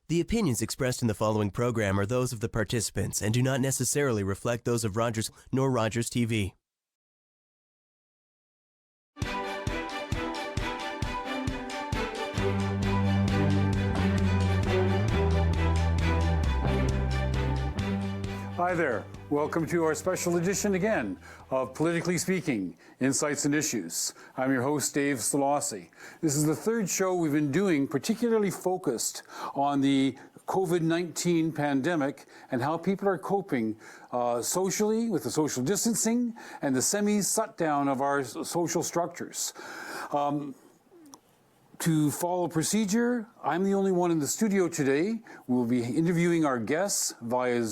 The opinions expressed in the following program are those of the participants and do not necessarily reflect those of Rogers nor Rogers TV. Hi there. Welcome to our special edition again of Politically Speaking, Insights and Issues. I'm your host, Dave Szollosy. This is the third show we've been doing particularly focused on the COVID-19 pandemic and how people are coping socially with the social distancing and the semi-shutdown of our social structures. To follow procedure, I'm the only one in the studio today. We'll be interviewing our guests via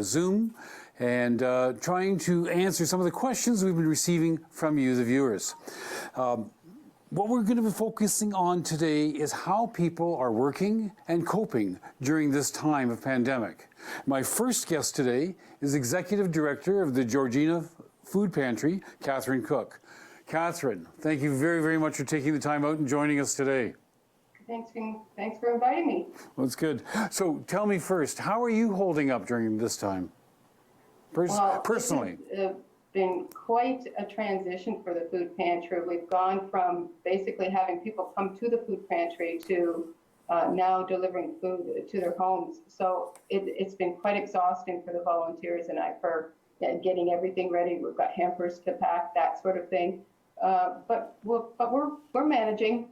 Zoom and trying to answer some of the questions we've been receiving from you, the viewers. What we're going to be focusing on today is how people are working and coping during this time of pandemic. My first guest today is Executive Director of the Georgina Food Pantry, Catherine Cook. Catherine, thank you very, very much for taking the time out and joining us today. Thanks for inviting me. Well, it's good. So tell me first, how are you holding up during this time? Personally. It's been quite a transition for the food pantry. We've gone from basically having people come to the food pantry to now delivering food to their homes. So it's been quite exhausting for the volunteers and I for getting everything ready. We've got hampers to pack, that sort of thing. But we're managing.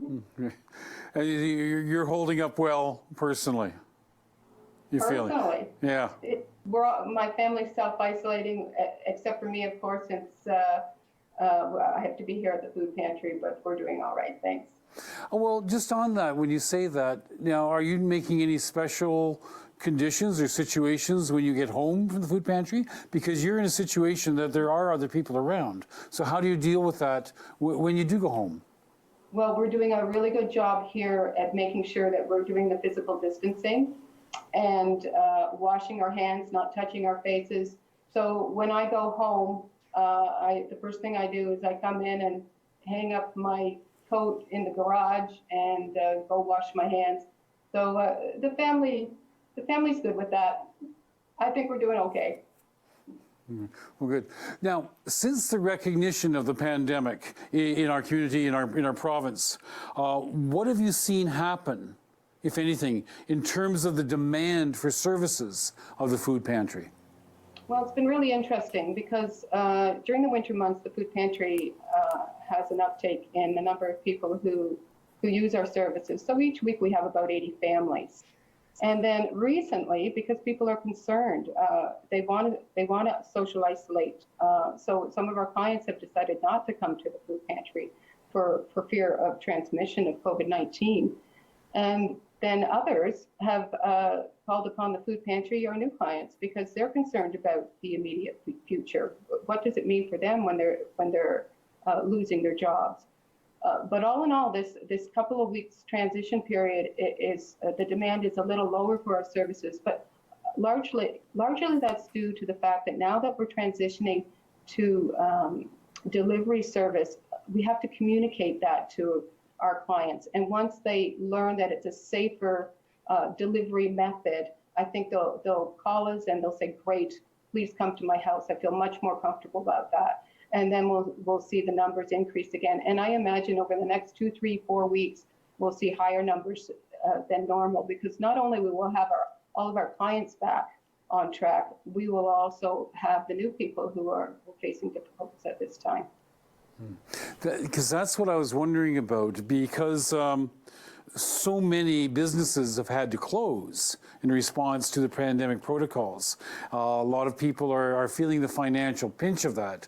And you're holding up well personally. Personally, yeah. My family's self-isolating, except for me, of course, since I have to be here at the food pantry. But we're doing all right, thanks. Oh, well, just on that, when you say that, now, are you making any special conditions or situations when you get home from the food pantry? Because you're in a situation that there are other people around. So how do you deal with that when you do go home? Well, we're doing a really good job here at making sure that we're doing the physical distancing and washing our hands, not touching our faces. So when I go home, the first thing I do is I come in and hang up my coat in the garage and go wash my hands. So the family's good with that. I think we're doing okay. Well, good. Now, since the recognition of the pandemic in our community, in our province, what have you seen happen, if anything, in terms of the demand for services of the food pantry? Well, it's been really interesting because during the winter months, the food pantry has an uptake in the number of people who use our services. So each week we have about 80 families. And then recently, because people are concerned, they want to social isolate. So some of our clients have decided not to come to the food pantry for fear of transmission of COVID-19. And then others have called upon the food pantry or new clients because they're concerned about the immediate future. What does it mean for them when they're losing their jobs? But all in all, this couple of weeks transition period is the demand is a little lower for our services, but largely that's due to the fact that now that we're transitioning to delivery service, we have to communicate that to our clients. And once they learn that it's a safer delivery method, I think they'll call us and they'll say, "Great, please come to my house. I feel much more comfortable about that." And then we'll see the numbers increase again. And I imagine over the next 2, 3, 4 weeks, we'll see higher numbers than normal because not only we will have all of our clients back on track, we will also have the new people who are facing difficulties at this time. Because that's what I was wondering about, because so many businesses have had to close in response to the pandemic protocols. A lot of people are feeling the financial pinch of that,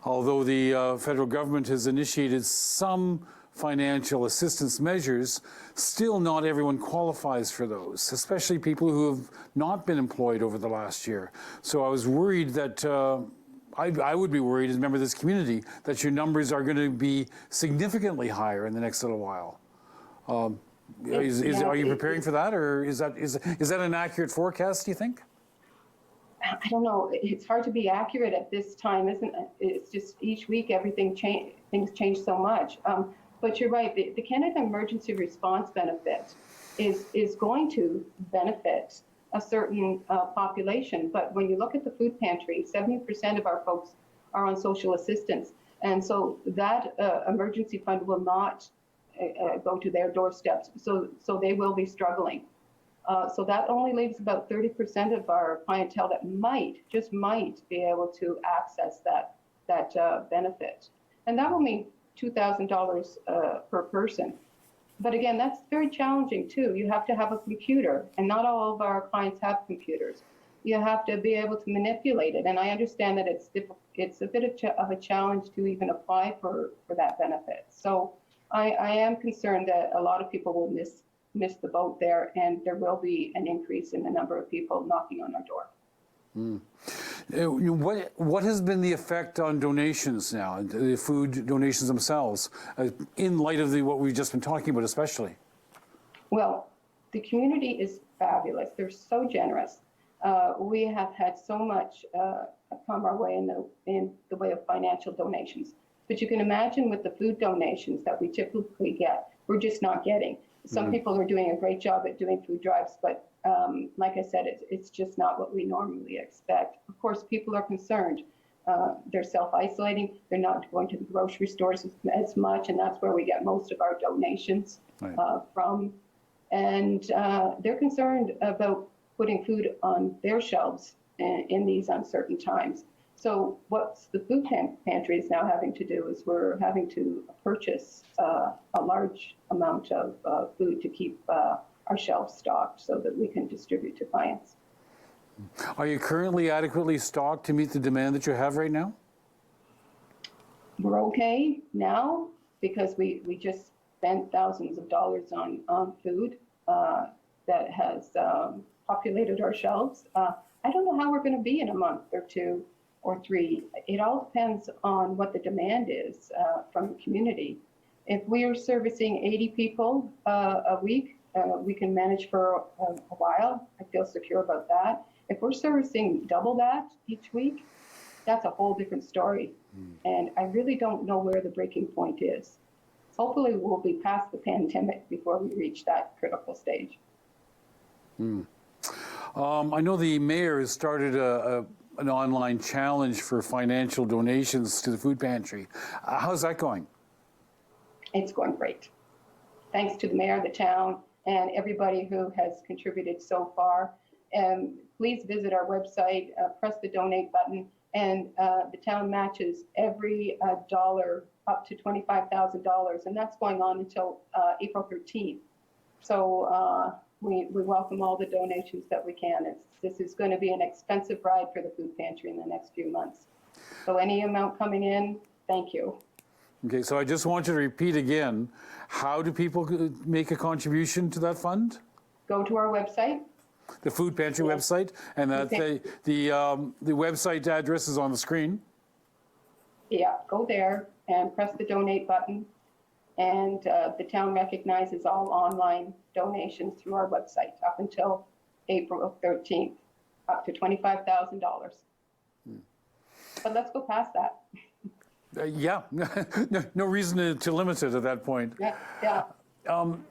although the federal government has initiated some financial assistance measures. Still not everyone qualifies for those, especially people who have not been employed over the last year. So I was worried that I would be worried as a member of this community that your numbers are going to be significantly higher in the next little while. Are you preparing for that, or is that an accurate forecast, do you think? I don't know. It's hard to be accurate at this time, isn't it? It's just each week things change so much. But you're right. The Canada Emergency Response Benefit is going to benefit a certain population. But when you look at the food pantry, 70% of our folks are on social assistance. And so that emergency fund will not go to their doorsteps. So they will be struggling. So that only leaves about 30% of our clientele that just might be able to access that benefit. And that will mean $2,000 per person. But again, that's very challenging too. You have to have a computer, and not all of our clients have computers. You have to be able to manipulate it. And I understand that it's a bit of a challenge to even apply for that benefit. So I am concerned that a lot of people will miss the boat there, and there will be an increase in the number of people knocking on our door. What has been the effect on donations now, the food donations themselves, in light of what we've just been talking about especially? Well, the community is fabulous. They're so generous. We have had so much come our way in the way of financial donations. But you can imagine with the food donations that we typically get, we're just not getting. Some people are doing a great job at doing food drives, but like I said, it's just not what we normally expect. Of course, people are concerned. They're self-isolating. They're not going to the grocery stores as much, and that's where we get most of our donations from. And they're concerned about putting food on their shelves in these uncertain times. So what the food pantry is now having to do is we're having to purchase a large amount of food to keep our shelves stocked so that we can distribute to clients. Are you currently adequately stocked to meet the demand that you have right now? We're okay now because we just spent thousands of dollars on food that has populated our shelves. I don't know how we're going to be in a month or two or three. It all depends on what the demand is from the community. If we are servicing 80 people a week, we can manage for a while. I feel secure about that. If we're servicing double that each week, that's a whole different story. And I really don't know where the breaking point is. Hopefully we'll be past the pandemic before we reach that critical stage. I know the mayor has started an online challenge for financial donations to the food pantry. How's that going? It's going great. Thanks to the mayor, the town, and everybody who has contributed so far. Please visit our website, press the donate button, and the town matches every dollar up to $25,000, and that's going on until April 13th. So we welcome all the donations that we can. This is going to be an expensive ride for the food pantry in the next few months. So any amount coming in, thank you. Okay, so I just want you to repeat again, how do people make a contribution to that fund? Go to our website. The food pantry website, and that the website address is on the screen. Yeah, go there and press the donate button, and the town recognizes all online donations through our website up until April 13th, up to $25,000. But let's go past that. Yeah, no reason to limit it at that point. Yeah.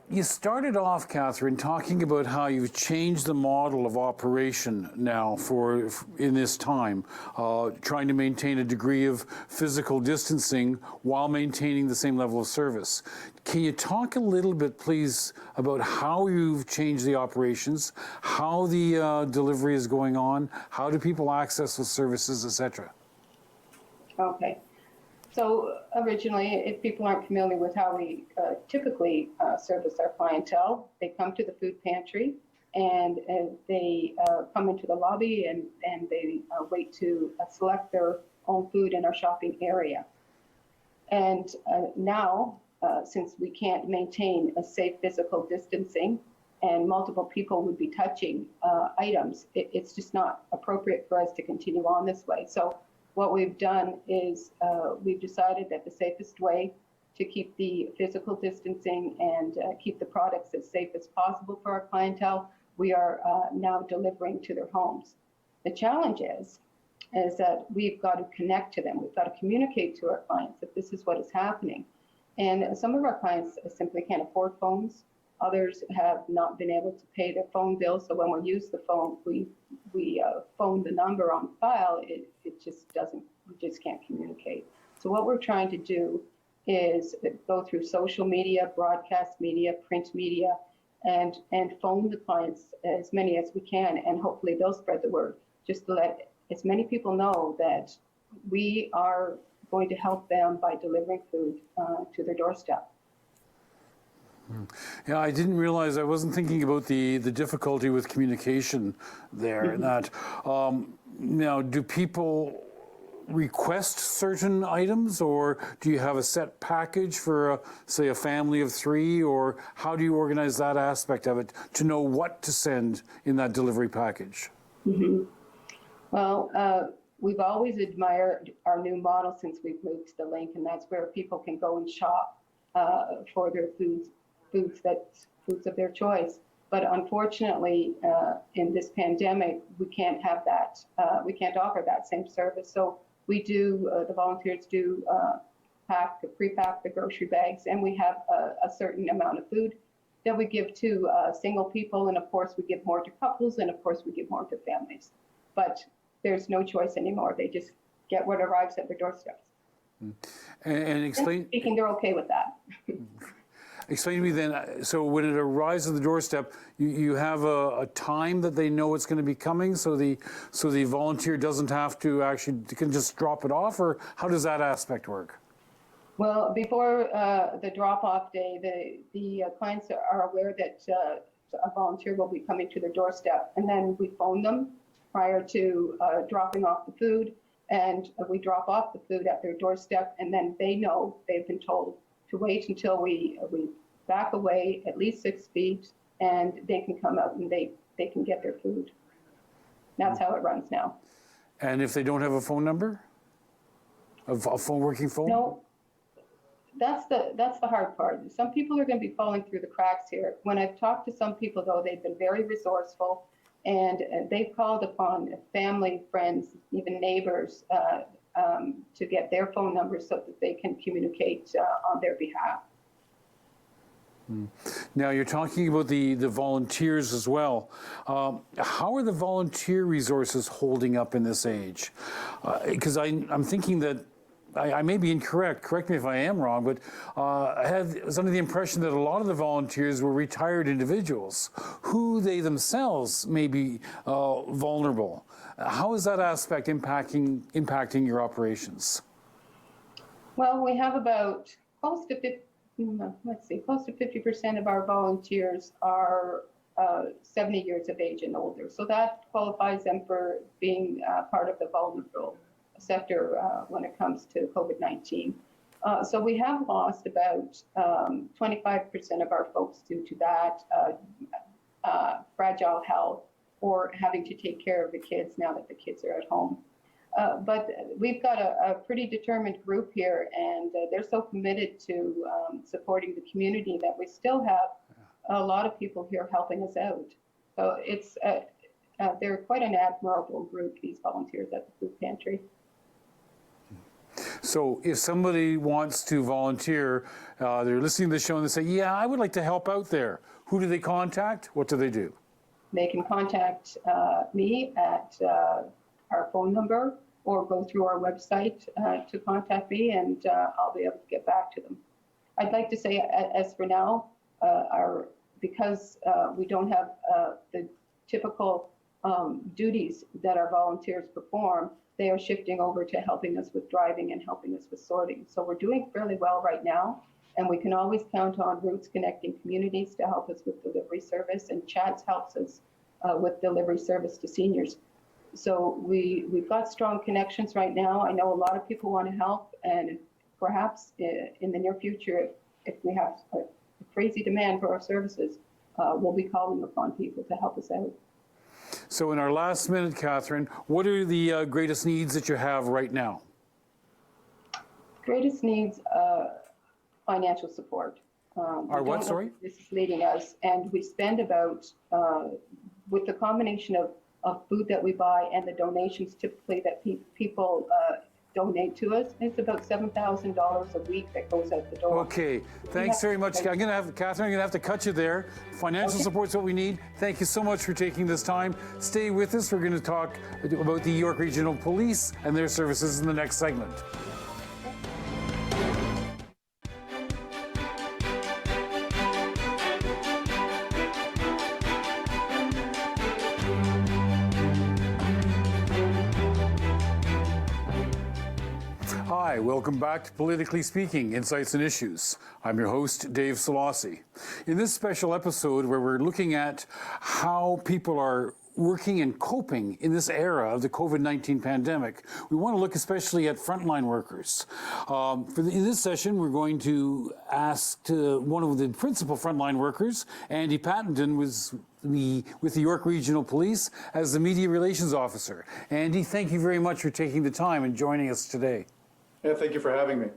You started off, Catherine, talking about how you've changed the model of operation now in this time, trying to maintain a degree of physical distancing while maintaining the same level of service. Can you talk a little bit, please, about how you've changed the operations, how the delivery is going on, how do people access the services, etc.? Okay. So originally, if people aren't familiar with how we typically service our clientele, they come to the food pantry and they come into the lobby and they wait to select their own food in our shopping area. And now, since we can't maintain a safe physical distancing and multiple people would be touching items, it's just not appropriate for us to continue on this way. So what we've done is we've decided that the safest way to keep the physical distancing and keep the products as safe as possible for our clientele, we are now delivering to their homes. The challenge is that we've got to connect to them. We've got to communicate to our clients that this is what is happening. And some of our clients simply can't afford phones. Others have not been able to pay their phone bill, so when we use the phone, we phone the number on file. It just doesn't. We just can't communicate. So what we're trying to do is go through social media, broadcast media, print media, and phone the clients as many as we can, and hopefully they'll spread the word. Just to let as many people know that we are going to help them by delivering food to their doorstep. Yeah, I didn't realize, I wasn't thinking about the difficulty with communication there. And that now, do people request certain items, or do you have a set package for, say, a family of 3, or how do you organize that aspect of it to know what to send in that delivery package? Well, we've always admired our new model since we've moved to the link, and that's where people can go and shop for their foods of their choice. But unfortunately, in this pandemic, we can't have that. We can't offer that same service. So we do. The volunteers do pre-pack the grocery bags, and we have a certain amount of food that we give to single people, and of course we give more to couples, and of course we give more to families. But there's no choice anymore. They just get what arrives at their doorsteps. And explain. Speaking, they're okay with that. Explain to me then, so when it arrives at the doorstep, you have a time that they know it's going to be coming, so the volunteer doesn't have to actually, can just drop it off, or how does that aspect work? Well, before the drop-off day, the clients are aware that a volunteer will be coming to their doorstep, and then we phone them prior to dropping off the food, and we drop off the food at their doorstep, and then they know, they've been told to wait until we back away at least 6 feet, and they can come out and they can get their food. That's how it runs now. And if they don't have a phone number, a working phone? No, that's the hard part. Some people are going to be falling through the cracks here. When I've talked to some people, though, they've been very resourceful, and they've called upon family, friends, even neighbors to get their phone numbers so that they can communicate on their behalf. Now, you're talking about the volunteers as well. How are the volunteer resources holding up in this age? Because I'm thinking that, I may be incorrect, correct me if I am wrong, but I was under the impression that a lot of the volunteers were retired individuals who they themselves may be vulnerable. How is that aspect impacting your operations? Well, we have about close to 50% of our volunteers are 70 years of age and older. So that qualifies them for being part of the vulnerable sector when it comes to COVID-19. So we have lost about 25% of our folks due to that fragile health, or having to take care of the kids now that the kids are at home. But we've got a pretty determined group here, and they're so committed to supporting the community that we still have a lot of people here helping us out. So it's they're quite an admirable group, these volunteers at the food pantry. So if somebody wants to volunteer, they're listening to the show and they say, yeah, I would like to help out there. Who do they contact? What do they do? They can contact me at our phone number, or go through our website to contact me, and I'll be able to get back to them. I'd like to say, as for now, because we don't have the typical duties that our volunteers perform, they are shifting over to helping us with driving and helping us with sorting. So we're doing fairly well right now, and we can always count on Roots Connecting Communities to help us with delivery service, and Chad's helps us with delivery service to seniors. So we've got strong connections right now. I know a lot of people want to help, and perhaps in the near future, if we have a crazy demand for our services, we'll be calling upon people to help us out. So in our last minute, Catherine, what are the greatest needs that you have right now? Greatest needs, financial support. Our what, sorry? This is leading us, and we spend about, with the combination of food that we buy and the donations typically that people donate to us. It's about $7,000 a week that goes out the door. Okay, thanks very much. Catherine, I'm going to have to cut you there. Financial support's what we need. Thank you so much for taking this time. Stay with us. We're going to talk about the York Regional Police and their services in the next segment. Hi, welcome back to Politically Speaking, Insights and Issues. I'm your host, Dave Szollosy. In this special episode where we're looking at how people are working and coping in this era of the COVID-19 pandemic, we want to look especially at frontline workers. In this session, we're going to ask one of the principal frontline workers, Andy Pattenden, with the York Regional Police as the Media Relations Officer. Andy, thank you very much for taking the time and joining us today. Yeah, thank you for having me.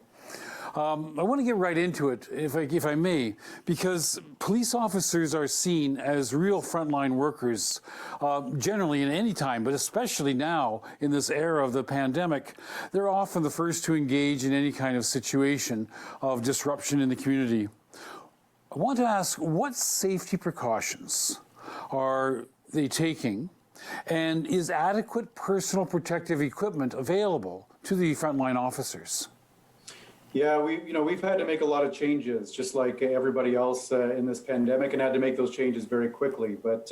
I want to get right into it, if I may, because police officers are seen as real frontline workers, generally in any time, but especially now in this era of the pandemic. They're often the first to engage in any kind of situation of disruption in the community. I want to ask, what safety precautions are they taking, and is adequate personal protective equipment available to the frontline officers? Yeah, we've had to make a lot of changes, just like everybody else in this pandemic, and had to make those changes very quickly. But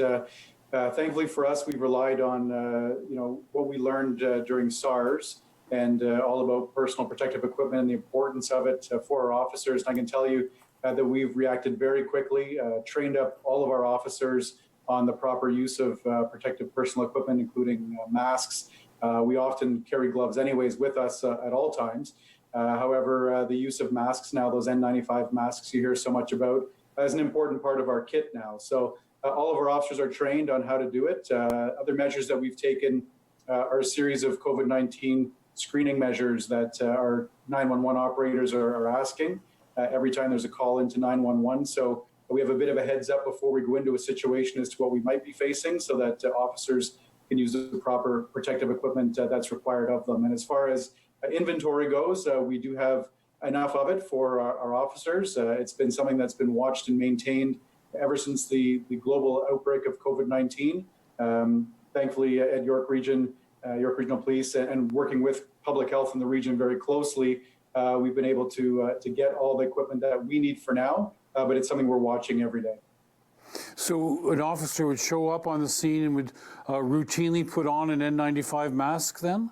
thankfully for us, we relied on what we learned during SARS and all about personal protective equipment and the importance of it for our officers. And I can tell you that we've reacted very quickly, trained up all of our officers on the proper use of protective personal equipment, including masks. We often carry gloves anyways with us at all times. However, the use of masks now, those N95 masks you hear so much about, is an important part of our kit now. So all of our officers are trained on how to do it. Other measures that we've taken are a series of COVID-19 screening measures that our 911 operators are asking every time there's a call into 911. So we have a bit of a heads up before we go into a situation as to what we might be facing, so that officers can use the proper protective equipment that's required of them. And as far as inventory goes, we do have enough of it for our officers. It's been something that's been watched and maintained ever since the global outbreak of COVID-19. Thankfully, at York Regional Police, and working with public health in the region very closely, we've been able to get all the equipment that we need for now, but it's something we're watching every day. So an officer would show up on the scene and would routinely put on an N95 mask then?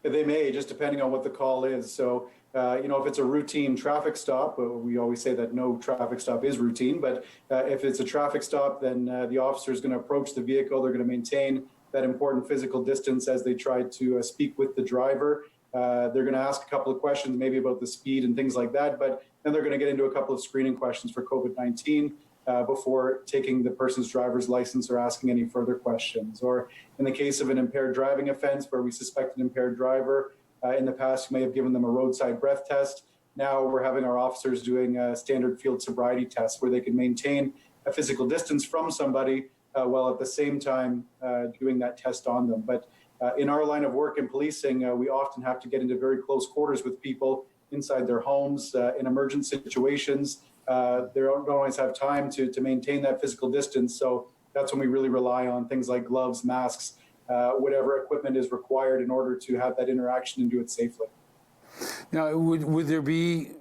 They may, just depending on what the call is. So, if it's a routine traffic stop, we always say that no traffic stop is routine, but if it's a traffic stop, then the officer is going to approach the vehicle. They're going to maintain that important physical distance as they try to speak with the driver. They're going to ask a couple of questions, maybe about the speed and things like that, but then they're going to get into a couple of screening questions for COVID-19 before taking the person's driver's license or asking any further questions. Or in the case of an impaired driving offense where we suspect an impaired driver, in the past we may have given them a roadside breath test. Now we're having our officers doing standard field sobriety tests where they can maintain a physical distance from somebody while at the same time doing that test on them. But in our line of work in policing, we often have to get into very close quarters with people inside their homes in emergent situations. They don't always have time to maintain that physical distance. So that's when we really rely on things like gloves, masks, whatever equipment is required in order to have that interaction and do it safely. Now, would there be,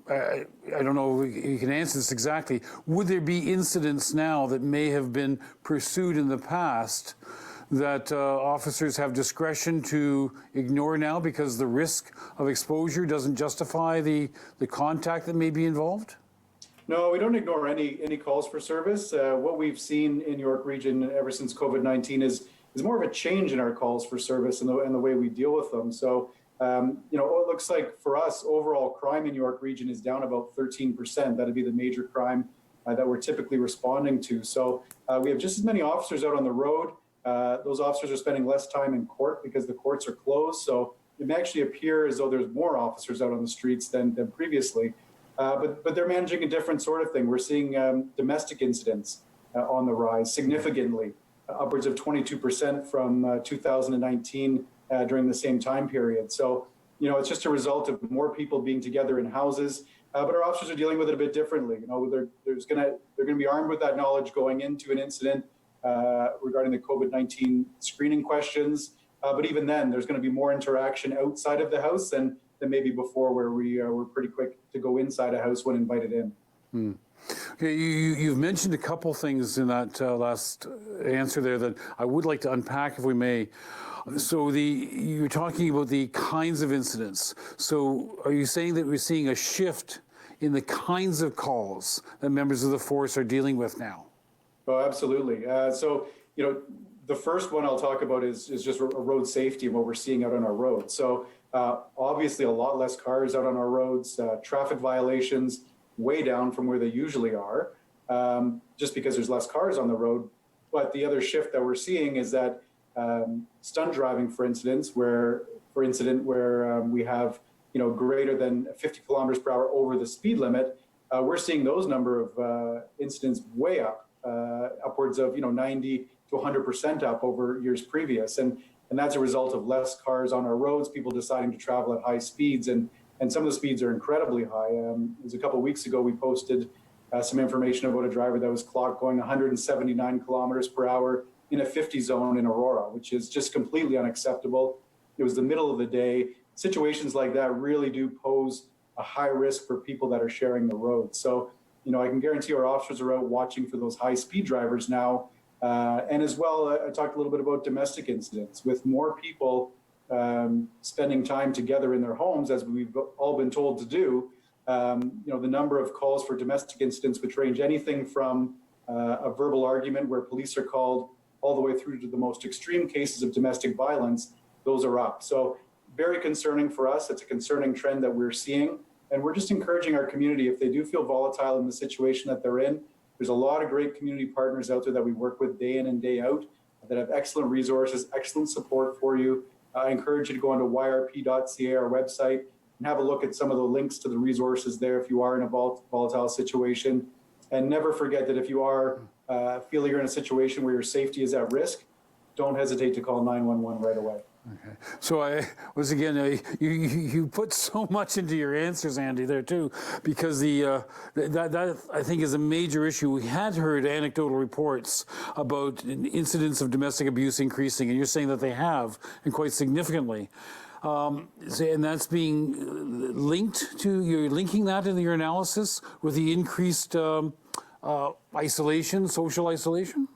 I don't know if you can answer this exactly, would there be incidents now that may have been pursued in the past that officers have discretion to ignore now because the risk of exposure doesn't justify the contact that may be involved? No, we don't ignore any calls for service. What we've seen in York Region ever since COVID-19 is more of a change in our calls for service and the way we deal with them. So, it looks like for us, overall crime in York Region is down about 13%. That'd be the major crime that we're typically responding to. So we have just as many officers out on the road. Those officers are spending less time in court because the courts are closed. So it may actually appear as though there's more officers out on the streets than previously. But they're managing a different sort of thing. We're seeing domestic incidents on the rise significantly, upwards of 22% from 2019 during the same time period. So it's just a result of more people being together in houses. But our officers are dealing with it a bit differently. They're going to be armed with that knowledge going into an incident regarding the COVID-19 screening questions. But even then, there's going to be more interaction outside of the house than maybe before, where we're pretty quick to go inside a house when invited in. Okay, you've mentioned a couple things in that last answer there that I would like to unpack, if we may. So you're talking about the kinds of incidents. So are you saying that we're seeing a shift in the kinds of calls that members of the force are dealing with now? Oh, absolutely. The first one I'll talk about is just road safety and what we're seeing out on our roads. So obviously a lot less cars out on our roads, traffic violations way down from where they usually are, just because there's less cars on the road. But the other shift that we're seeing is that stunt driving, for instance, where we have greater than 50 kilometers per hour over the speed limit, we're seeing those number of incidents way up, upwards of 90 to 100% up over years previous, and that's a result of less cars on our roads, people deciding to travel at high speeds, and some of the speeds are incredibly high. It was a couple of weeks ago we posted some information about a driver that was clocked going 179 kilometers per hour in a 50 zone in Aurora, which is just completely unacceptable. It was the middle of the day. Situations like that really do pose a high risk for people that are sharing the road. So, I can guarantee our officers are out watching for those high speed drivers now. And as well, I talked a little bit about domestic incidents. With more people spending time together in their homes, as we've all been told to do, the number of calls for domestic incidents, which range anything from a verbal argument where police are called all the way through to the most extreme cases of domestic violence, those are up. So very concerning for us. It's a concerning trend that we're seeing. And we're just encouraging our community, if they do feel volatile in the situation that they're in, there's a lot of great community partners out there that we work with day in and day out that have excellent resources, excellent support for you. I encourage you to go onto yrp.ca, our website, and have a look at some of the links to the resources there if you are in a volatile situation. And never forget that if you are feel you're in a situation where your safety is at risk, don't hesitate to call 911 right away. Okay. So you put so much into your answers, Andy, there too, because that I think is a major issue. We had heard anecdotal reports about incidents of domestic abuse increasing, and you're saying that they have, and quite significantly. And that's being linked to, you're linking that in your analysis with the increased isolation, social isolation?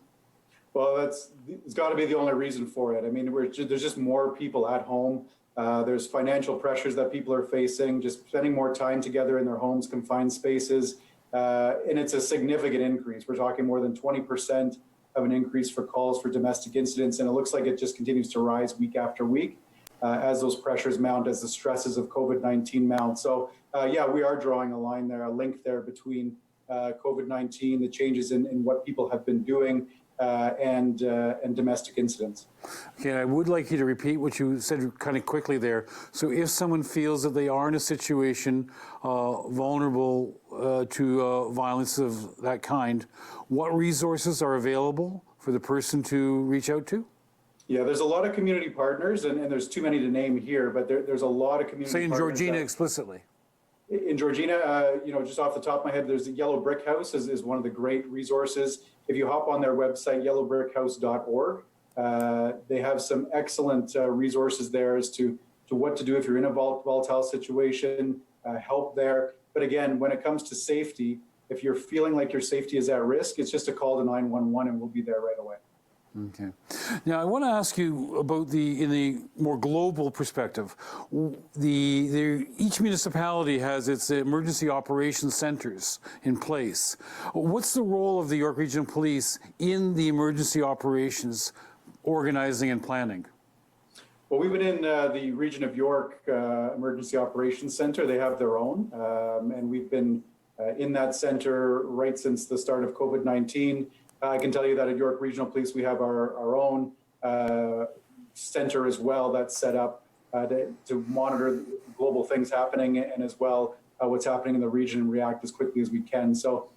Well, it's got to be the only reason for it. I mean, there's just more people at home. There's financial pressures that people are facing, just spending more time together in their homes, confined spaces. And it's a significant increase. We're talking more than 20% of an increase for calls for domestic incidents. And it looks like it just continues to rise week after week as those pressures mount, as the stresses of COVID-19 mount. So, yeah, we are drawing a line there, a link there between COVID-19, the changes in what people have been doing, and domestic incidents. Okay, I would like you to repeat what you said kind of quickly there. So if someone feels that they are in a situation vulnerable to violence of that kind, what resources are available for the person to reach out to? Yeah, there's a lot of community partners, and there's too many to name here, but there's a lot of community partners. Say in Georgina explicitly. In Georgina, just off the top of my head, there's the Yellow Brick House is one of the great resources. If you hop on their website, yellowbrickhouse.org, they have some excellent resources there as to what to do if you're in a volatile situation, help there. But again, when it comes to safety, if you're feeling like your safety is at risk, it's just a call to 911 and we'll be there right away. Okay. Now, I want to ask you about in the more global perspective. Each municipality has its emergency operations centers in place. What's the role of the York Regional Police in the emergency operations organizing and planning? Well, we've been in the Region of York Emergency Operations Center. They have their own, and we've been in that center right since the start of COVID-19. I can tell you that at York Regional Police, we have our own center as well that's set up to monitor global things happening and as well what's happening in the region and react as quickly as we can. So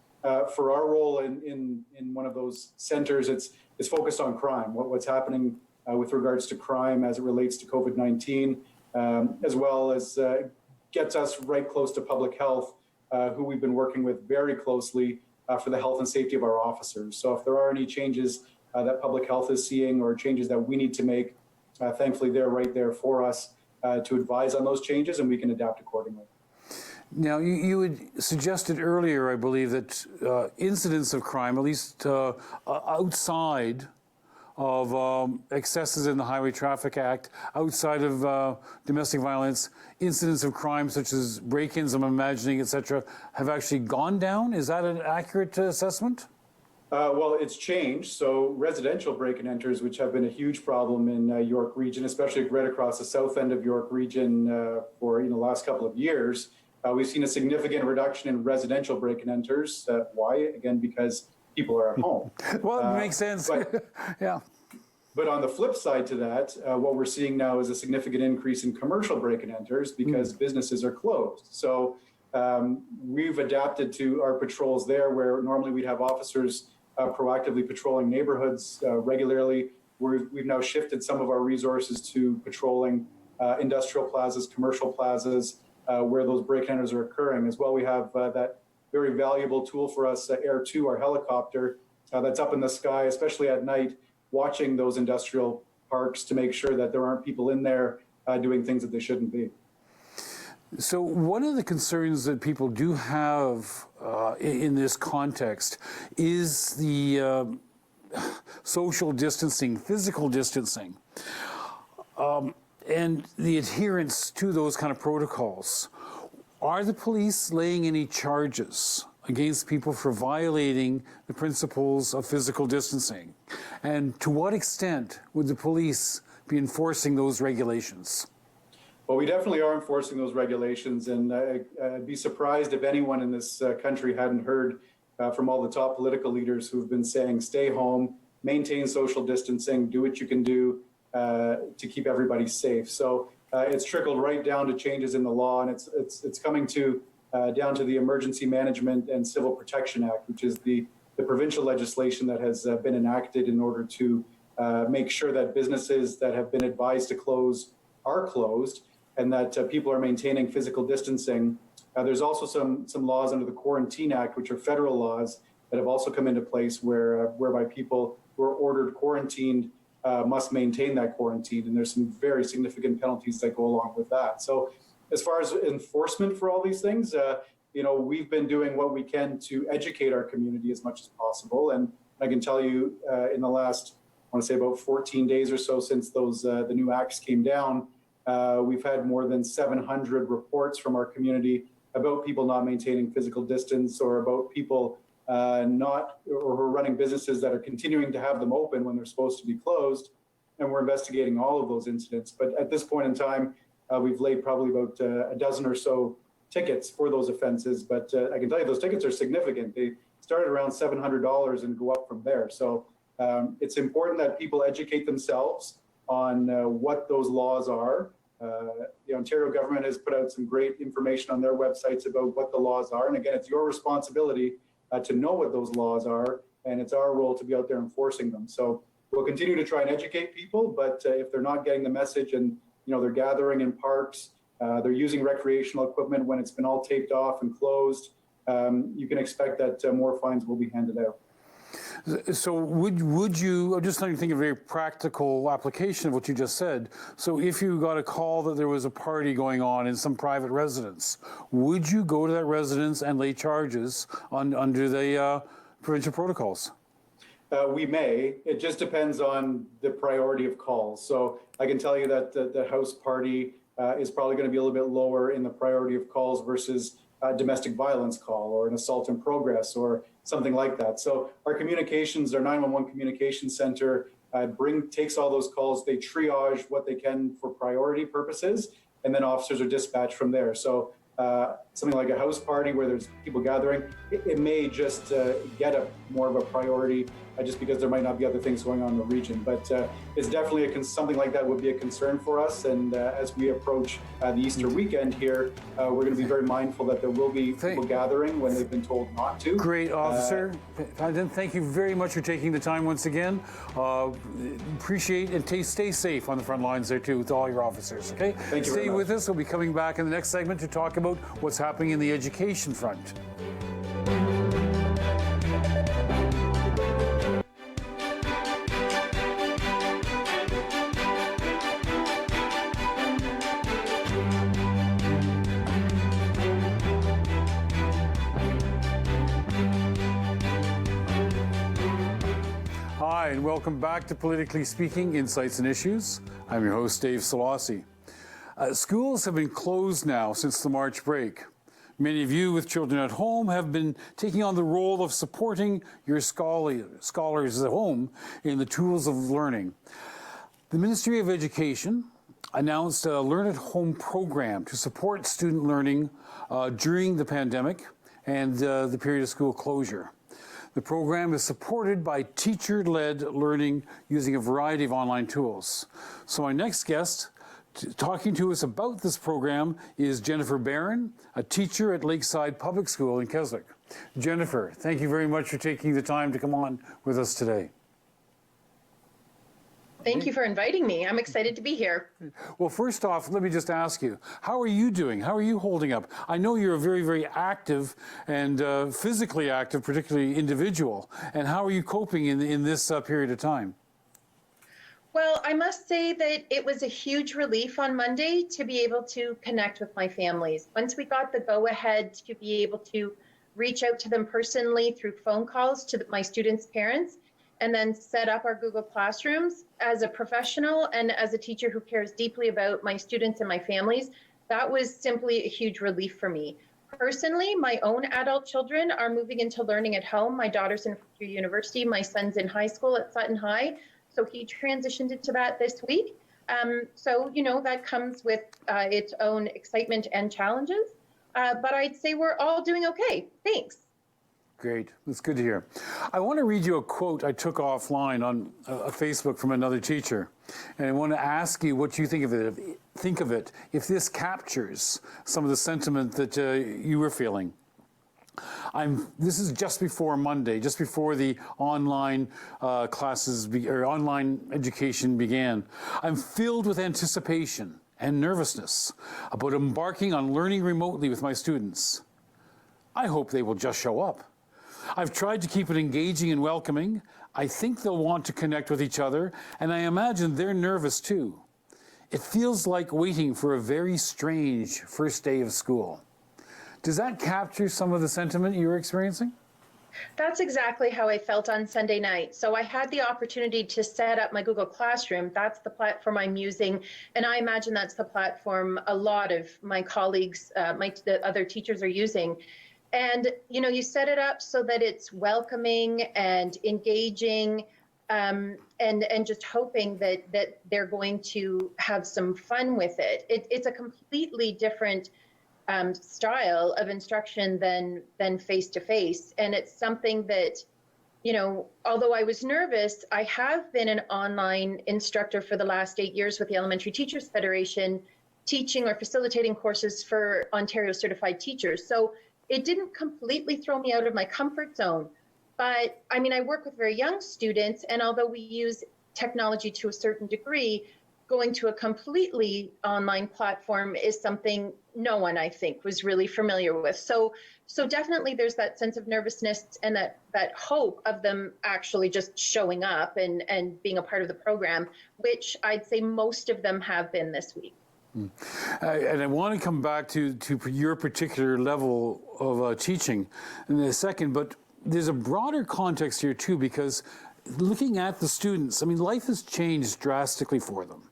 for our role in one of those centers, it's focused on crime, what's happening with regards to crime as it relates to COVID-19. as well as gets us right close to public health, who we've been working with very closely for the health and safety of our officers. So if there are any changes that public health is seeing or changes that we need to make, thankfully they're right there for us to advise on those changes, and we can adapt accordingly. Now, you had suggested earlier, I believe, that incidents of crime, at least outside of excesses in the Highway Traffic Act, outside of domestic violence, incidents of crime such as break-ins, I'm imagining, et cetera, have actually gone down. Is that an accurate assessment? Well, it's changed. So residential break and enters, which have been a huge problem in York Region, especially right across the south end of York Region for the last couple of years, we've seen a significant reduction in residential break and enters. Why? Again, because people are at home. Well, it makes sense. Yeah. But on the flip side to that, what we're seeing now is a significant increase in commercial break and enters because businesses are closed. So we've adapted to our patrols there, where normally we'd have officers proactively patrolling neighborhoods regularly. We've now shifted some of our resources to patrolling industrial plazas, commercial plazas, where those break and enters are occurring. As well, we have that very valuable tool for us, Air 2, our helicopter, that's up in the sky, especially at night, watching those industrial parks to make sure that there aren't people in there doing things that they shouldn't be. So one of the concerns that people do have in this context is the social distancing, physical distancing, and the adherence to those kind of protocols. Are the police laying any charges against people for violating the principles of physical distancing? And to what extent would the police be enforcing those regulations? Well, we definitely are enforcing those regulations, and I'd be surprised if anyone in this country hadn't heard from all the top political leaders who've been saying, stay home, maintain social distancing, do what you can do to keep everybody safe. So it's trickled right down to changes in the law, and it's coming to down to the Emergency Management and Civil Protection Act, which is the provincial legislation that has been enacted in order to make sure that businesses that have been advised to close are closed, and that people are maintaining physical distancing. There's also some laws under the Quarantine Act, which are federal laws that have also come into place whereby people who are ordered quarantined must maintain that quarantine, and there's some very significant penalties that go along with that. So as far as enforcement for all these things, we've been doing what we can to educate our community as much as possible. And I can tell you in the last, I want to say about 14 days or so since the new acts came down, we've had more than 700 reports from our community about people not maintaining physical distance, or about people who are running businesses that are continuing to have them open when they're supposed to be closed. And we're investigating all of those incidents. But at this point in time, we've laid probably about a dozen or so tickets for those offenses. But I can tell you those tickets are significant. They start at around $700 and go up from there. So it's important that people educate themselves on what those laws are. The Ontario government has put out some great information on their websites about what the laws are. And again, it's your responsibility to know what those laws are, and it's our role to be out there enforcing them. So we'll continue to try and educate people, but if they're not getting the message and they're gathering in parks, they're using recreational equipment when it's been all taped off and closed, you can expect that more fines will be handed out. So would you, I'm just trying to think of a very practical application of what you just said. So if you got a call that there was a party going on in some private residence, would you go to that residence and lay charges under the provincial protocols? We may. It just depends on the priority of calls. So I can tell you that the house party is probably going to be a little bit lower in the priority of calls versus a domestic violence call or an assault in progress or something like that. So our 911 communication center takes all those calls, they triage what they can for priority purposes, and then officers are dispatched from there. So something like a house party where there's people gathering, it may just get more of a priority just because there might not be other things going on in the region. But it's definitely something like that would be a concern for us. And as we approach the Easter weekend here, we're going to be very mindful that there will be people gathering when they've been told not to. Great, Officer. Thank you very much for taking the time once again. Appreciate and stay safe on the front lines there too with all your officers, okay? Thank you very Stay much. with us. We'll be coming back in the next segment to talk about what's happening in the education front. Hi, and welcome back to Politically Speaking, Insights and Issues. I'm your host, Dave Szollosy. Schools have been closed now since the March break. Many of you with children at home have been taking on the role of supporting your scholars at home in the tools of learning. The Ministry of Education announced a Learn at Home program to support student learning during the pandemic and the period of school closure. The program is supported by teacher-led learning using a variety of online tools. So my next guest talking to us about this program is Jennifer Barron, a teacher at Lakeside Public School in Keswick. Jennifer, thank you very much for taking the time to come on with us today. Thank you for inviting me. I'm excited to be here. Well, first off, let me just ask you, how are you doing? How are you holding up? I know you're a very, very active and physically active, particularly individual. And how are you coping in this period of time? Well, I must say that it was a huge relief on Monday to be able to connect with my families. Once we got the go-ahead to be able to reach out to them personally through phone calls to my students' parents, and then set up our Google Classrooms, as a professional and as a teacher who cares deeply about my students and my families, that was simply a huge relief for me. Personally, my own adult children are moving into learning at home. My daughter's in university, my son's in high school at Sutton High, so he transitioned into that this week. So, you know, that comes with its own excitement and challenges, but I'd say we're all doing okay. Thanks. Great. That's good to hear. I want to read you a quote I took offline on Facebook from another teacher. And I want to ask you what you think of it, if this captures some of the sentiment that you were feeling. This is just before Monday, just before the online online education began. I'm filled with anticipation and nervousness about embarking on learning remotely with my students. I hope they will just show up. I've tried to keep it engaging and welcoming. I think they'll want to connect with each other, and I imagine they're nervous too. It feels like waiting for a very strange first day of school. Does that capture some of the sentiment you were experiencing? That's exactly how I felt on Sunday night. So I had the opportunity to set up my Google Classroom. That's the platform I'm using. And I imagine that's the platform a lot of my colleagues, the other teachers are using. And, you know, you set it up so that it's welcoming and engaging, and just hoping that they're going to have some fun with it. It's a completely different style of instruction than face-to-face. And it's something that, you know, although I was nervous, I have been an online instructor for the last 8 years with the Elementary Teachers Federation, teaching or facilitating courses for Ontario certified teachers. So it didn't completely throw me out of my comfort zone. But I mean, I work with very young students, and although we use technology to a certain degree, going to a completely online platform is something no one, I think, was really familiar with. So definitely there's that sense of nervousness and that hope of them actually just showing up and being a part of the program, which I'd say most of them have been this week. And I want to come back to your particular level of teaching in a second, but there's a broader context here too, because looking at the students, I mean, life has changed drastically for them.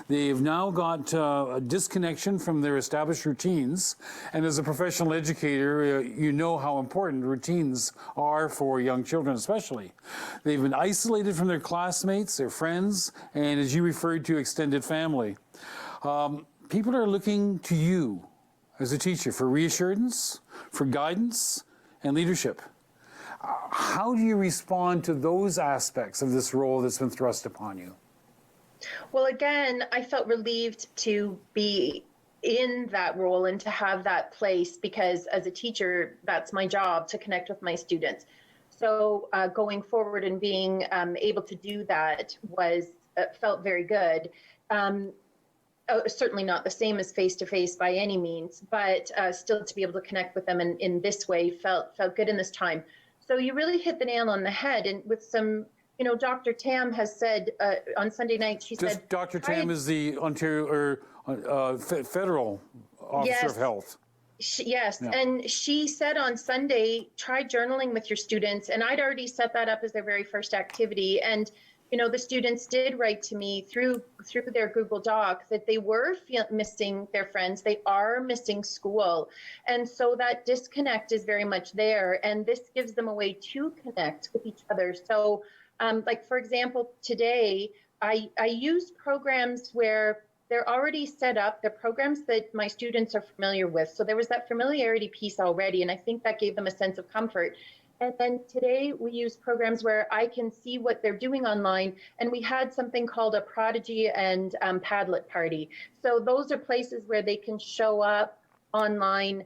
They've now got a disconnection from their established routines. And as a professional educator, you know how important routines are for young children, especially. They've been isolated from their classmates, their friends, and as you referred to, extended family. People are looking to you as a teacher for reassurance, for guidance, and leadership. How do you respond to those aspects of this role that's been thrust upon you? Well, again, I felt relieved to be in that role and to have that place, because as a teacher, that's my job, to connect with my students. So going forward and being able to do that was felt very good. Certainly not the same as face-to-face by any means, but still to be able to connect with them in this way felt good in this time. So you really hit the nail on the head, and with some, Dr. Tam has said on Sunday night, she said— Dr. Tam is the Ontario federal officer of health. Yes, yeah. And she said on Sunday, try journaling with your students, and I'd already set that up as their very first activity. And the students did write to me through their Google Doc that they were missing their friends. They are missing school. And so that disconnect is very much there. And this gives them a way to connect with each other. So like, for example, today, I use programs where they're already set up. They're programs that my students are familiar with. So there was that familiarity piece already. And I think that gave them a sense of comfort. And then today we use programs where I can see what they're doing online. And we had something called a Prodigy and Padlet party. So those are places where they can show up online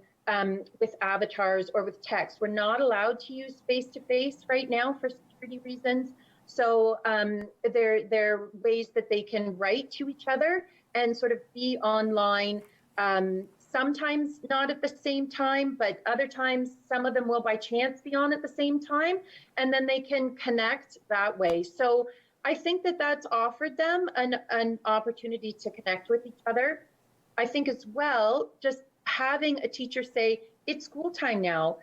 with avatars or with text. We're not allowed to use face-to-face right now for security reasons. So there are ways that they can write to each other and sort of be online. Sometimes not at the same time, but other times some of them will by chance be on at the same time, and then they can connect that way. So I think that that's offered them an opportunity to connect with each other. I think as well, just having a teacher say, it's school time now.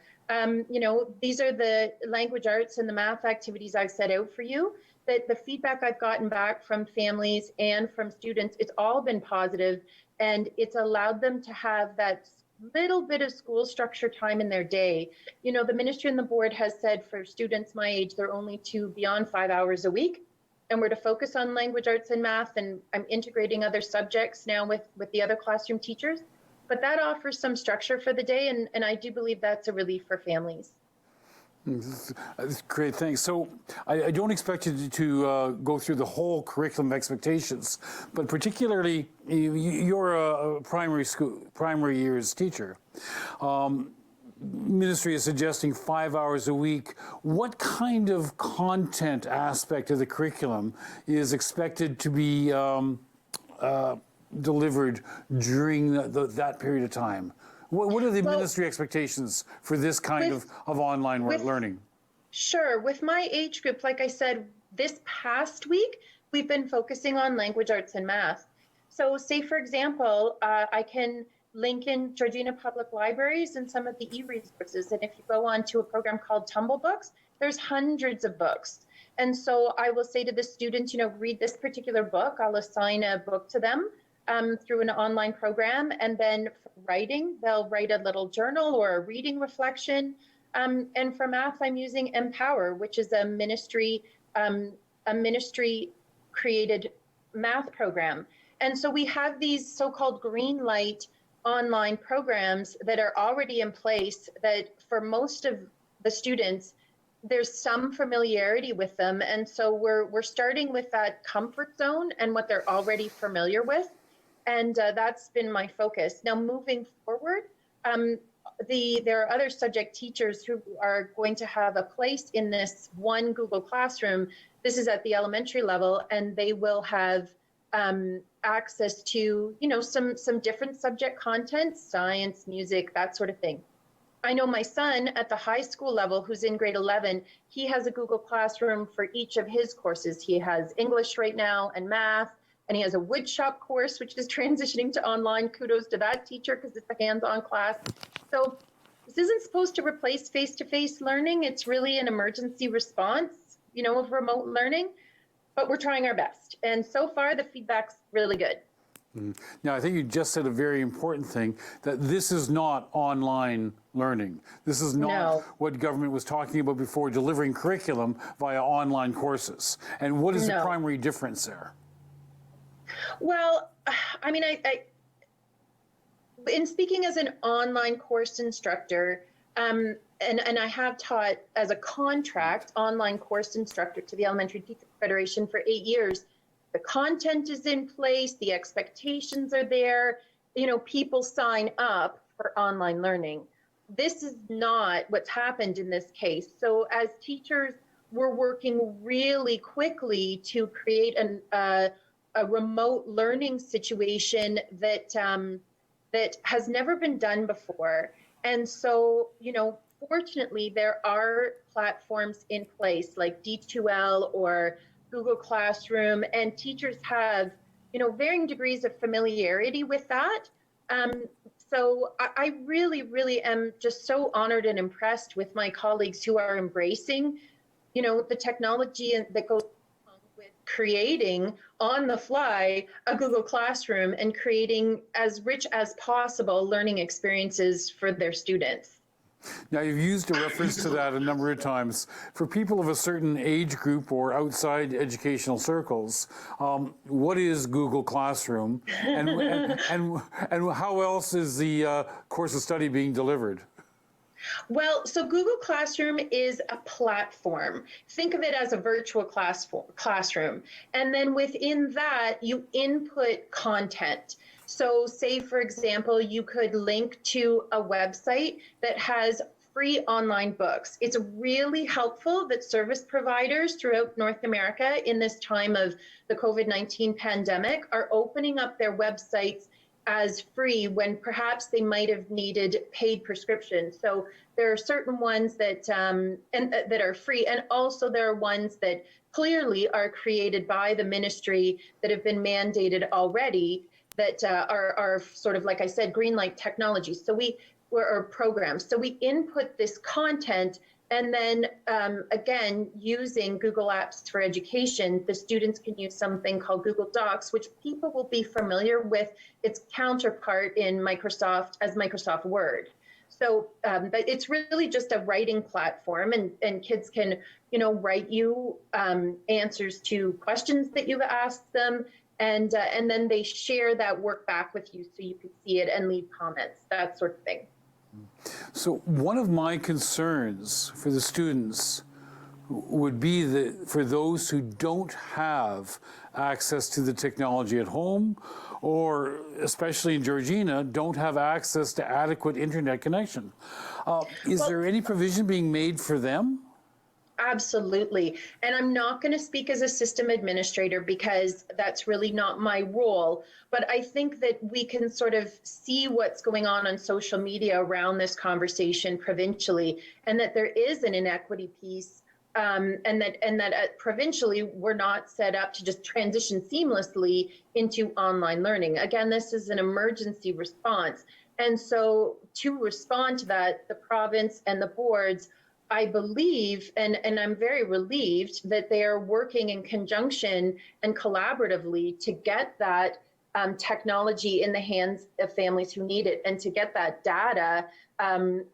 These are the language arts and the math activities I've set out for you. That the feedback I've gotten back from families and from students, it's all been positive. And it's allowed them to have that little bit of school structure time in their day. The ministry and the board has said for students my age, they're only to be on 5 hours a week. And we're to focus on language arts and math. And I'm integrating other subjects now with the other classroom teachers. But that offers some structure for the day. And I do believe that's a relief for families. That's great, thanks. So I don't expect you to go through the whole curriculum expectations, but particularly you're a primary years teacher. Ministry is suggesting 5 hours a week. What kind of content aspect of the curriculum is expected to be delivered during that period of time? What are the ministry expectations for this kind of online learning? Sure. With my age group, like I said, this past week, we've been focusing on language arts and math. So say, for example, I can link in Georgina Public Libraries and some of the e-resources. And if you go on to a program called Tumble Books, there's hundreds of books. And so I will say to the students, read this particular book. I'll assign a book to them through an online program. And then for writing, they'll write a little journal or a reading reflection. And for math, I'm using Empower, which is a ministry created math program. And so we have these so-called green light online programs that are already in place that for most of the students, there's some familiarity with them. And so we're starting with that comfort zone and what they're already familiar with. And that's been my focus. Now, moving forward, there are other subject teachers who are going to have a place in this one Google Classroom. This is at the elementary level, and they will have access to, some different subject content, science, music, that sort of thing. I know my son at the high school level, who's in grade 11, he has a Google Classroom for each of his courses. He has English right now and math. And he has a woodshop course, which is transitioning to online. Kudos to that teacher, because it's a hands-on class. So this isn't supposed to replace face-to-face learning. It's really an emergency response, of remote learning. But we're trying our best. And so far, the feedback's really good. Now, I think you just said a very important thing, that this is not online learning. This is not what government was talking about before, delivering curriculum via online courses. And what is the primary difference there? Well, I mean, in speaking as an online course instructor, and I have taught as a contract online course instructor to the Elementary Teacher Federation for 8 years. The content is in place, the expectations are there, people sign up for online learning. This is not what's happened in this case. So as teachers, we're working really quickly to create a remote learning situation that that has never been done before. And so, fortunately, there are platforms in place like D2L or Google Classroom, and teachers have, varying degrees of familiarity with that. So I really, really am just so honored and impressed with my colleagues who are embracing, the technology that goes along with creating on the fly a Google Classroom and creating as rich as possible learning experiences for their students. Now, you've used a reference to that a number of times. For people of a certain age group or outside educational circles, what is Google Classroom, and how else is the course of study being delivered? Well, so Google Classroom is a platform. Think of it as a virtual classroom. And then within that, you input content. So say, for example, you could link to a website that has free online books. It's really helpful that service providers throughout North America in this time of the COVID-19 pandemic are opening up their websites as free when perhaps they might have needed paid prescriptions. So there are certain ones that that are free, and also there are ones that clearly are created by the ministry that have been mandated already that are sort of, like I said, green light technologies. So or programs. So we input this content, and then again, using Google Apps for Education, the students can use something called Google Docs, which people will be familiar with its counterpart in Microsoft as Microsoft Word. So, but it's really just a writing platform, and kids can, write you answers to questions that you've asked them, and then they share that work back with you so you can see it and leave comments, that sort of thing. So one of my concerns for the students would be that for those who don't have access to the technology at home, or especially in Georgina, don't have access to adequate internet connection. Is there any provision being made for them? Absolutely. And I'm not going to speak as a system administrator because that's really not my role. But I think that we can sort of see what's going on social media around this conversation provincially, and that there is an inequity piece, and that provincially we're not set up to just transition seamlessly into online learning. Again, this is an emergency response. And so to respond to that, the province and the boards, I believe, and I'm very relieved that they are working in conjunction and collaboratively to get that technology in the hands of families who need it, and to get that data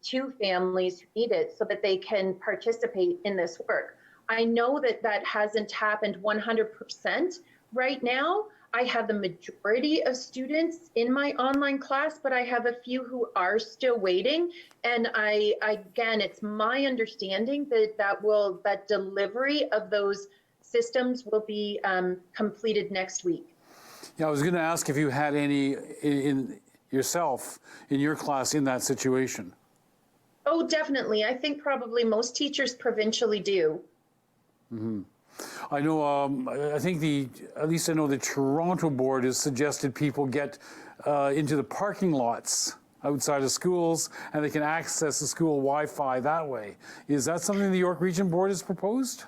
to families who need it so that they can participate in this work. I know that that hasn't happened 100% right now. I have the majority of students in my online class, but I have a few who are still waiting. And again, it's my understanding that that delivery of those systems will be completed next week. Yeah, I was going to ask if you had any yourself in your class in that situation. Oh, definitely. I think probably most teachers provincially do. Mm-hmm. I know, I think at least I know the Toronto board has suggested people get into the parking lots outside of schools, and they can access the school Wi-Fi that way. Is that something the York Region Board has proposed?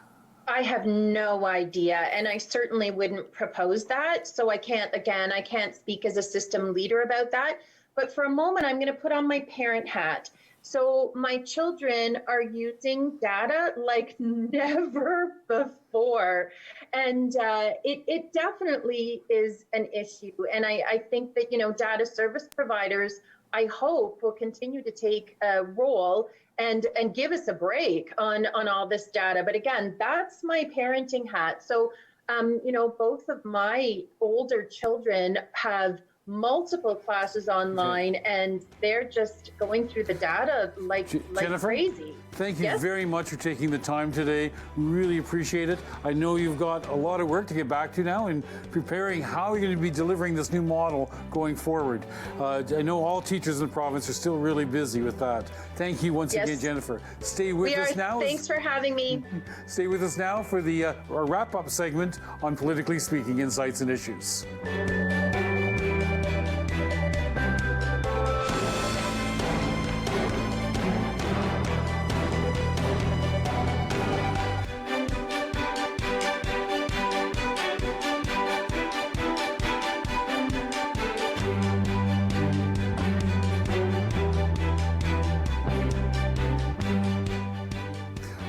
I have no idea, and I certainly wouldn't propose that. So I can't speak as a system leader about that. But for a moment, I'm going to put on my parent hat. So my children are using data like never before. And it definitely is an issue. And I think that, data service providers, I hope, will continue to take a role and give us a break on all this data. But again, that's my parenting hat. So, both of my older children have multiple classes online, and they're just going through the data like Jennifer, crazy. thank you Yes? very much for taking the time today. Really appreciate it. I know you've got a lot of work to get back to now in preparing how you're going to be delivering this new model going forward. I know all teachers in the province are still really busy with that. Thank you once again, Jennifer. Stay with us now. Thanks for having me. Stay with us now for the our wrap-up segment on Politically Speaking, Insights and Issues.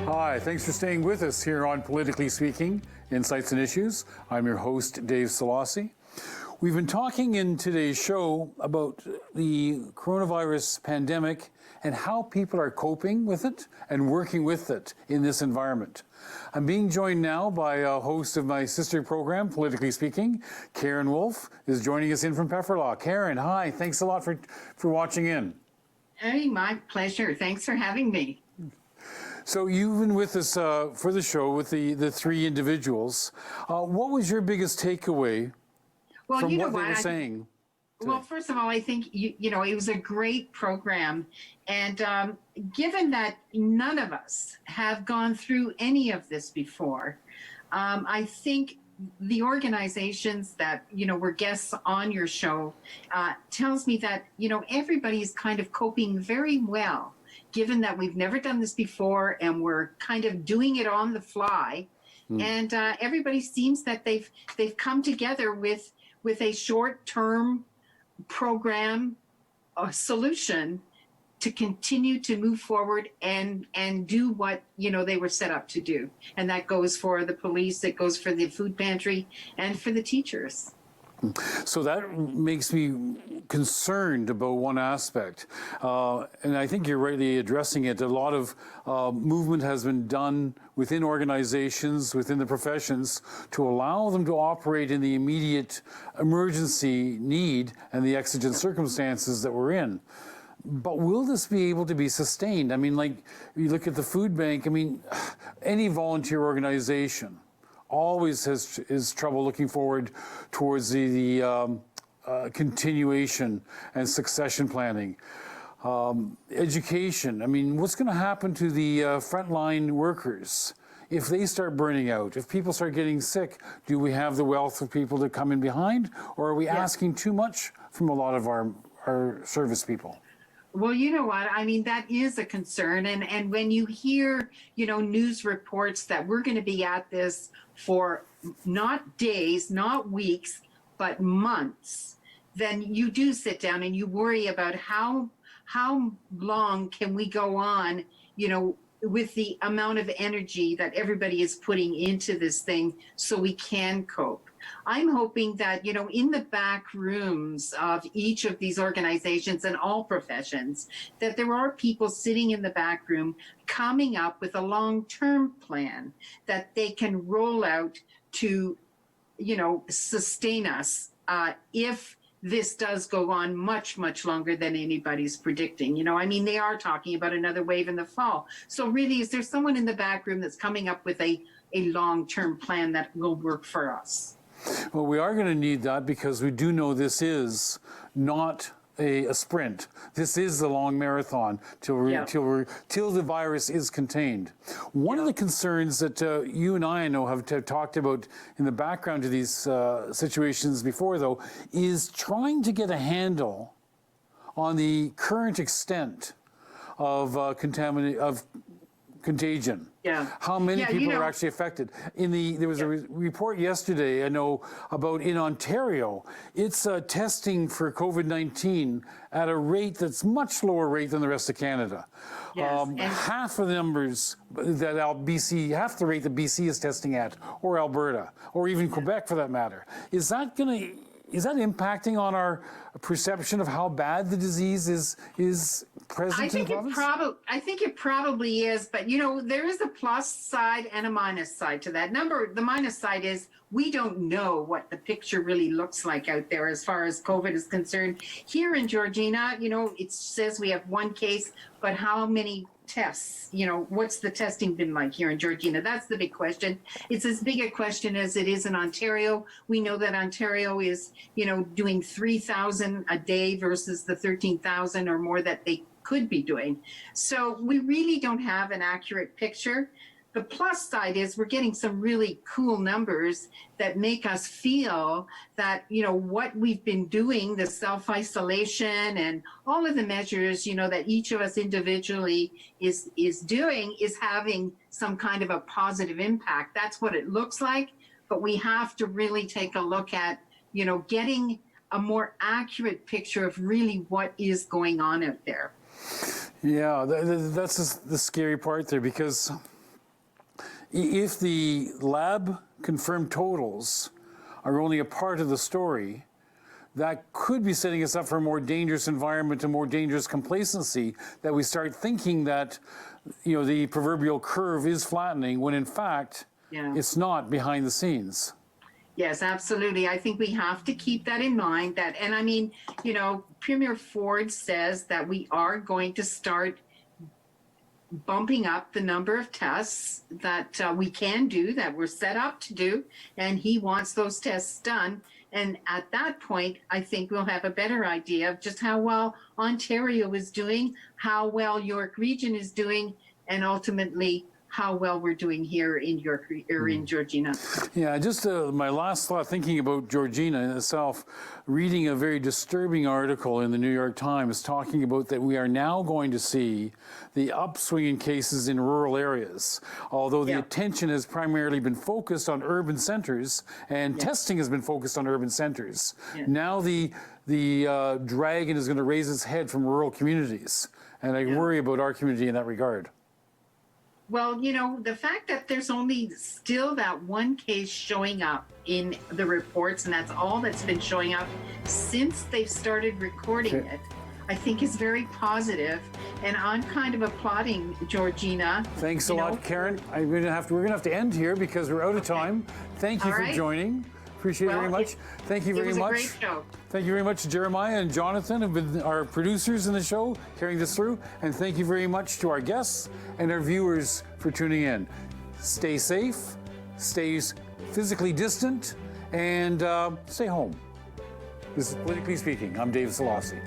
Hi, thanks for staying with us here on Politically Speaking, Insights and Issues. I'm your host, Dave Szollosy. We've been talking in today's show about the coronavirus pandemic and how people are coping with it and working with it in this environment. I'm being joined now by a host of my sister program, Politically Speaking. Karen Wolf is joining us in from Pefferlaw. Karen, hi, thanks a lot for watching in. Hey, my pleasure. Thanks for having me. So you've been with us for the show with the three individuals. What was your biggest takeaway Well, from you know what they what? were saying? Well, first of all, I think, you know, it was a great program. And given that none of us have gone through any of this before, I think the organizations that, you know, were guests on your show tells me that, you know, everybody's kind of coping very well, given that we've never done this before and we're kind of doing it on the fly. And everybody seems that they've come together with a short-term program solution to continue to move forward and do what, you know, they were set up to do. And that goes for the police, it goes for the food pantry, and for the teachers. So that makes me concerned about one aspect. And I think you're rightly addressing it. A lot of movement has been done within organizations, within the professions, to allow them to operate in the immediate emergency need and the exigent circumstances that we're in. But will this be able to be sustained? I mean, like, you look at the food bank, I mean, any volunteer organization always has trouble looking forward towards the continuation and succession planning. Education, I mean, what's going to happen to the frontline workers if they start burning out? If people start getting sick, do we have the wealth of people to come in behind? Or are we asking too much from a lot of our service people? Well, you know what? I mean, that is a concern. And when you hear, you know, news reports that we're going to be at this for not days, not weeks, but months, then you do sit down and you worry about how long can we go on, you know, with the amount of energy that everybody is putting into this thing so we can cope. I'm hoping that, you know, in the back rooms of each of these organizations and all professions, that there are people sitting in the back room coming up with a long-term plan that they can roll out to, you know, sustain us if this does go on much, much longer than anybody's predicting. You know, I mean, they are talking about another wave in the fall. So really, is there someone in the back room that's coming up with a long-term plan that will work for us? Well, we are going to need that because we do know this is not a sprint. This is the long marathon till the virus is contained. One of the concerns that you and I know have talked about in the background to these situations before, though, is trying to get a handle on the current extent of contagion. Yeah. How many people you know, are actually affected? There was a report yesterday, I know, about in Ontario. It's testing for COVID-19 at a rate that's much lower rate than the rest of Canada. Yes, Half of the numbers that half the rate that BC is testing at, or Alberta, or even Quebec for that matter. Is that going to is that impacting on our perception of how bad the disease is present in the province? I think it probably is, but there is a plus side and a minus side to that. The minus side is we don't know what the picture really looks like out there as far as COVID is concerned. Here in Georgina, it says we have one case, but how many tests? What's the testing been like here in Georgina? That's the big question. It's as big a question as it is in Ontario. We know that Ontario is, doing 3,000 a day versus the 13,000 or more that they could be doing. So we really don't have an accurate picture. The plus side is we're getting some really cool numbers that make us feel that, what we've been doing, the self-isolation and all of the measures, that each of us individually is doing is having some kind of a positive impact. That's what it looks like. But we have to really take a look at, getting a more accurate picture of really what is going on out there. Yeah, that's the scary part there, because if the lab confirmed totals are only a part of the story, that could be setting us up for a more dangerous environment, a more dangerous complacency, that we start thinking that, the proverbial curve is flattening when in fact, it's not behind the scenes. Yes, absolutely. I think we have to keep that in mind. Premier Ford says that we are going to start bumping up the number of tests that we can do, that we're set up to do, and he wants those tests done. And at that point, I think we'll have a better idea of just how well Ontario is doing, how well York Region is doing, and ultimately how well we're doing here in York or in Georgina. Yeah, just my last thought, thinking about Georgina in itself, reading a very disturbing article in the New York Times talking about that we are now going to see the upswing in cases in rural areas. Although the attention has primarily been focused on urban centers and testing has been focused on urban centers. Now the dragon is going to raise its head from rural communities. And I worry about our community in that regard. Well, the fact that there's only still that one case showing up in the reports, and that's all that's been showing up since they've started recording it, I think is very positive. And I'm kind of applauding Georgina. Thanks a lot, Karen. We're gonna have to end here because we're out of time. Thank you for joining. Appreciate it very much. Thank you very much. It was a great show. Thank you very much to Jeremiah and Jonathan, who've been our producers in the show, carrying this through. And thank you very much to our guests and our viewers for tuning in. Stay safe, stay physically distant, and stay home. This is Politically Speaking. I'm Dave Szollosy.